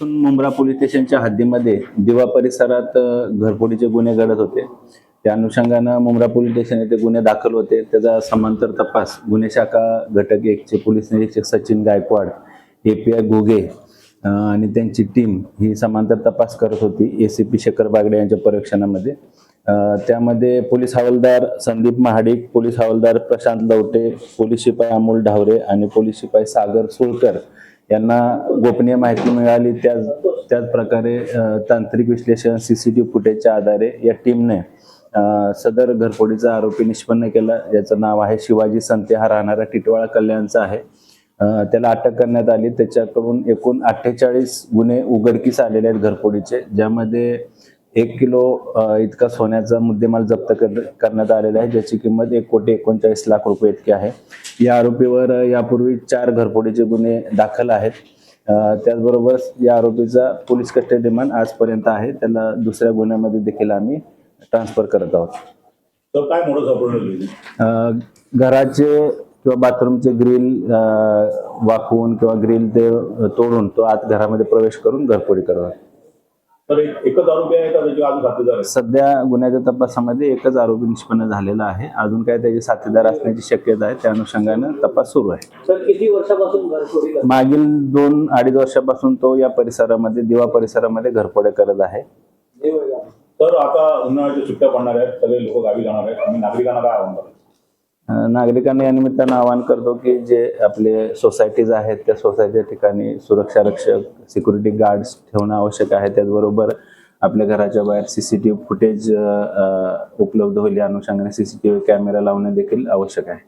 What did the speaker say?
Mumbra police स्टेशनच्या हद्दीमध्ये दिवा परिसरात घरफोडीचे गुन्हे घडत होते. त्या अनुषंगानं मुंब्रा पोलीस स्टेशन येथे गुन्हे दाखल होते. त्याचा समांतर तपास गुन्हे शाखा घटक 1 चे पोलीस निरीक्षक सचिन गायकवाड, API घुगे आणि त्यांची टीम ही समांतर तपास करत होती ACP शेखर बागडे यांच्या पर्यवेक्षणामध्ये. त्यामध्ये पोलीस हवालदार संदीप महाडिक, पोलीस हवालदार प्रशांत लवटे, पोलीस शिपाई अमोल ढावरे आणि पोलीस शिपाई सागर सुळकर यांना गोपनीय माहिती मिळाली. त्याच प्रकारे तांत्रिक विश्लेषण CCTV फुटेजच्या आधारे या टीमने सदर घरफोडीचा आरोपी निष्पन्न केला. याचं नाव आहे शिवाजी संते, हा राहणारा टिटवाळा कल्याणचा आहे. त्याला अटक करण्यात आली. त्याच्याकडून एकूण 48 गुन्हे उघडकीस आलेले आहेत घरफोडीचे, ज्यामध्ये 1 किलो इतका सोन्याचा मुद्देमाल जप्त करण्यात आलेला आहे, ज्याची किंमत 1,39,40,00,000 रुपये इतकी आहे. या आरोपीवर यापूर्वी 4 घरफोडीचे गुन्हे दाखल आहेत. त्याचबरोबर या आरोपीचा पोलीस कस्टडी रिमांड आजपर्यंत आहे. त्याला दुसऱ्या गुन्ह्यामध्ये देखील आम्ही ट्रान्सफर करत आहोत. तर काय मोडस ऑपरेंडी? घराचे किंवा बाथरूमचे ग्रिल वाकवून किंवा ग्रिल ते तोडून तो आत घरामध्ये प्रवेश करून घरफोडी करतात. तर एकच आरोपी आहे का त्याचे अजून साथीदार आहेत? सध्या गुन्ह्याच्या तपासामध्ये एकच आरोपी निष्पन्न झालेला आहे. अजून काय त्याचे साथीदार असण्याची शक्यता आहे. त्या अनुषंगाने तपास सुरू आहे. सर, किती वर्षापासून घरफोडी करतो? मागील 2-2.5 वर्षापासून तो या परिसरामध्ये दिवा परिसरामध्ये घरफोड्या करत आहे. तर आता उन्हाळ्याच्या सुट्ट्या पडणार आहेत, सगळे लोक गावी जाणार आहेत, आणि नागरिकांना काय आव्हान कराल? नागरिकांना या निमित्तानं आवाहन करतो की जे आपले सोसायटीज आहेत त्या सोसायटीच्या ठिकाणी सुरक्षा रक्षक, सिक्युरिटी गार्ड्स ठेवणं आवश्यक आहे. त्याचबरोबर आपल्या घराच्या बाहेर CCTV फुटेज उपलब्ध होईल या अनुषंगाने CCTV कॅमेरा लावणे देखील आवश्यक आहे.